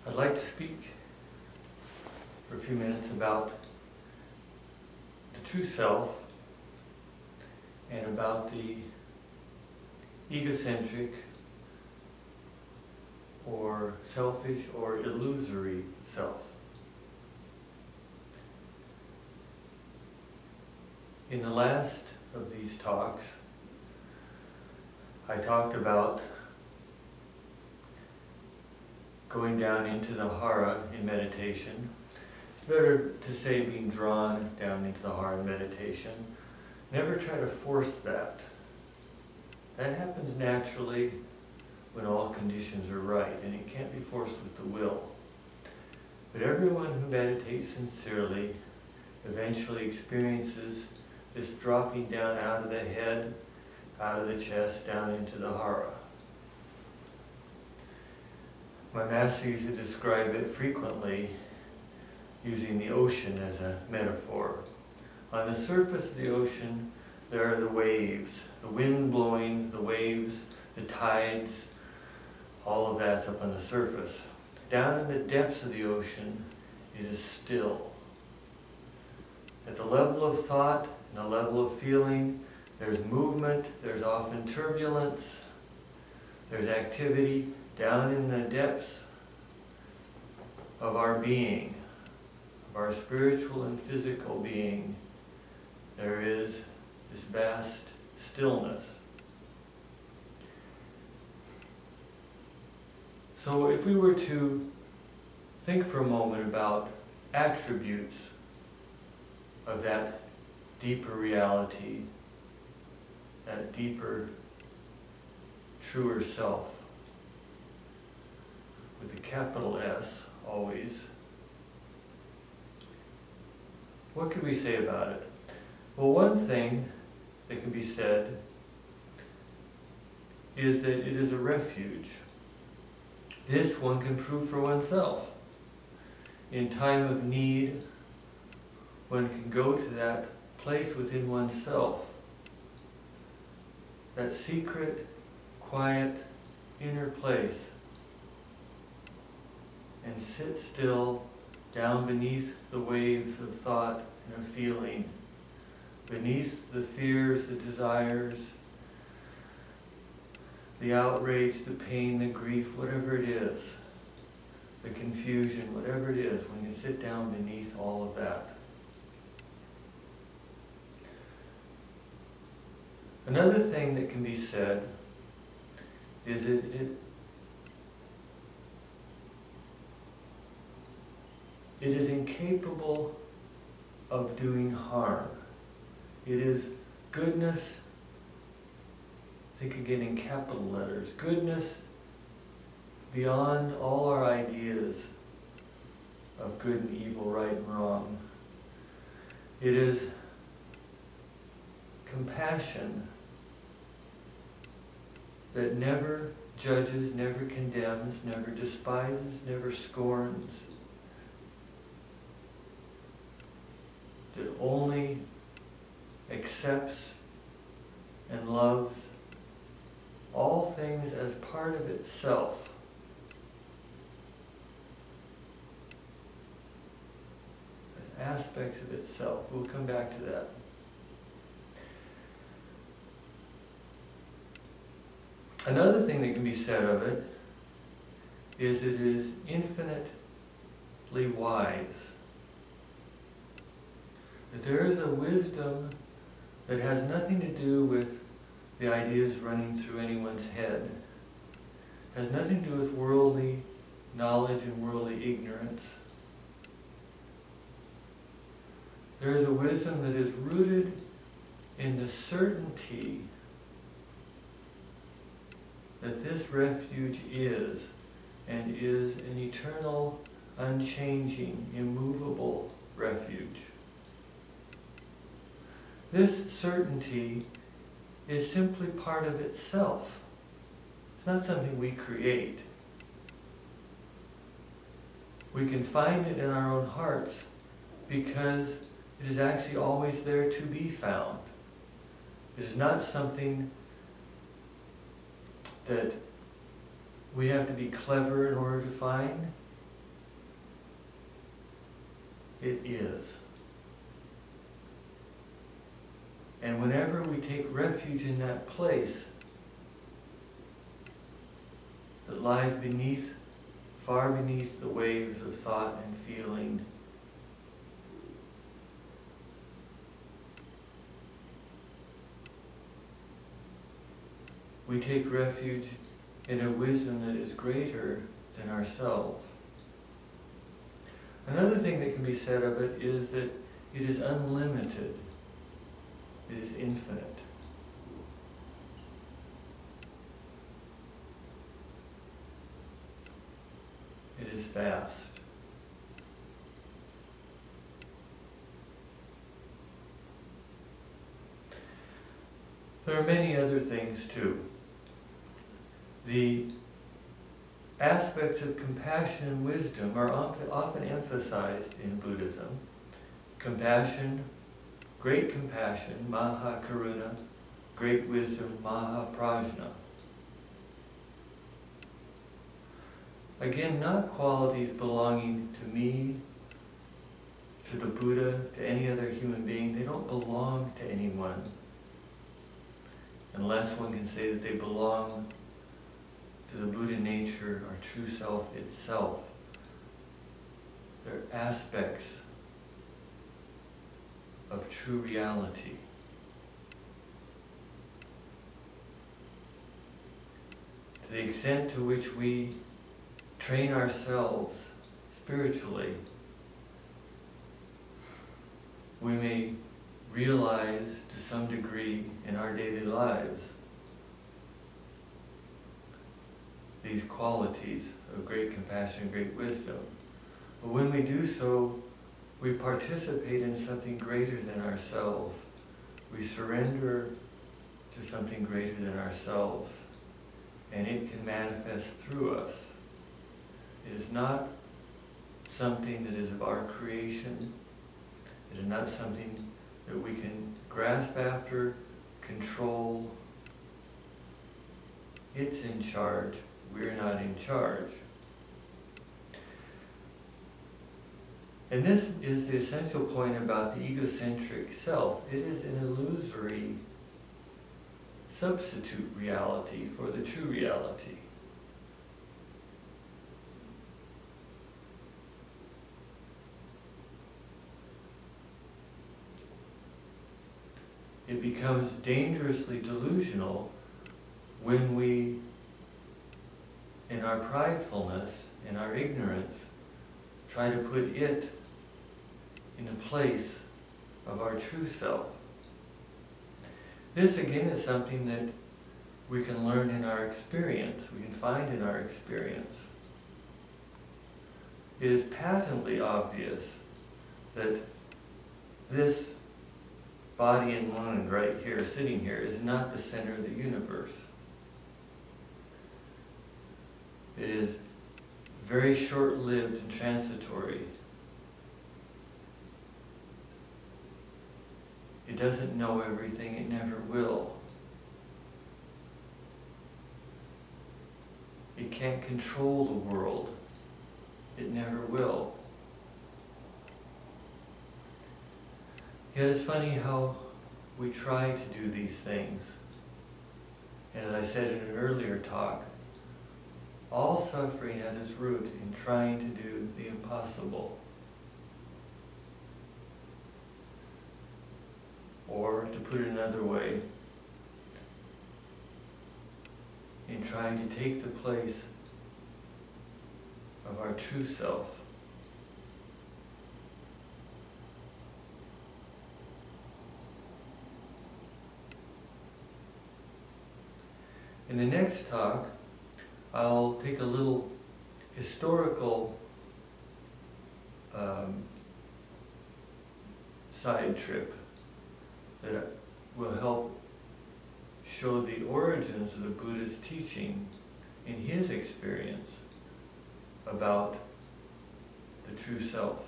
I'd like to speak for a few minutes about the true self and about the egocentric or selfish or illusory self. In the last of these talks, I talked about going down into the hara in meditation. It's better to say being drawn down into the hara in meditation. Never try to force that. That happens naturally when all conditions are right, and it can't be forced with the will. But everyone who meditates sincerely eventually experiences this dropping down out of the head, out of the chest, down into the hara. My master used to describe it frequently using the ocean as a metaphor. On the surface of the ocean, there are the waves, the wind blowing, the waves, the tides, all of that's up on the surface. Down in the depths of the ocean, it is still. At the level of thought and the level of feeling, there's movement, there's often turbulence, there's activity. Down in the depths of our being, of our spiritual and physical being, there is this vast stillness. So if we were to think for a moment about attributes of that deeper reality, that deeper, truer self, with a capital S, always, what could we say about it? Well, one thing that can be said is that it is a refuge. This one can prove for oneself. In time of need, one can go to that place within oneself, that secret, quiet, inner place, and sit still down beneath the waves of thought and of feeling, beneath the fears, the desires, the outrage, the pain, the grief, whatever it is, the confusion, whatever it is, when you sit down beneath all of that. Another thing that can be said is it is incapable of doing harm. It is goodness, think again in capital letters, goodness beyond all our ideas of good and evil, right and wrong. It is compassion that never judges, never condemns, never despises, never scorns, that only accepts and loves all things as part of itself. As aspects of itself. We'll come back to that. Another thing that can be said of it is it is infinitely wise. That there is a wisdom that has nothing to do with the ideas running through anyone's head. It has nothing to do with worldly knowledge and worldly ignorance. There is a wisdom that is rooted in the certainty that this refuge is, and is an eternal, unchanging, immovable refuge. This certainty is simply part of itself. It's not something we create. We can find it in our own hearts because it is actually always there to be found. It is not something that we have to be clever in order to find. it is. And whenever we take refuge in that place that lies beneath, far beneath the waves of thought and feeling, we take refuge in a wisdom that is greater than ourselves. Another thing that can be said of it is that it is unlimited. It is infinite. It is vast. There are many other things too. The aspects of compassion and wisdom are often emphasized in Buddhism. Compassion, great compassion, maha karuna, great wisdom, maha prajna. Again, not qualities belonging to me, to the Buddha, to any other human being. They don't belong to anyone, unless one can say that they belong to the Buddha nature or true self itself. They're aspects of true reality. To the extent to which we train ourselves spiritually, we may realize to some degree in our daily lives these qualities of great compassion and great wisdom. But when we do so, we participate in something greater than ourselves. We surrender to something greater than ourselves, and it can manifest through us. It is not something that is of our creation. It is not something that we can grasp after, control. It's in charge. We're not in charge. And this is the essential point about the egocentric self. It is an illusory substitute reality for the true reality. It becomes dangerously delusional when we, in our pridefulness, in our ignorance, try to put it in the place of our true self. This again is something that we can learn in our experience, we can find in our experience. It is patently obvious that this body and mind right here, sitting here, is not the center of the universe. It is very short-lived and transitory. It doesn't know everything, it never will. It can't control the world. It never will. Yet it's funny how we try to do these things. And as I said in an earlier talk, all suffering has its root in trying to do the impossible. Or, to put it another way, in trying to take the place of our true self. In the next talk, I'll take a little historical side trip that will help show the origins of the Buddha's teaching in his experience about the true self.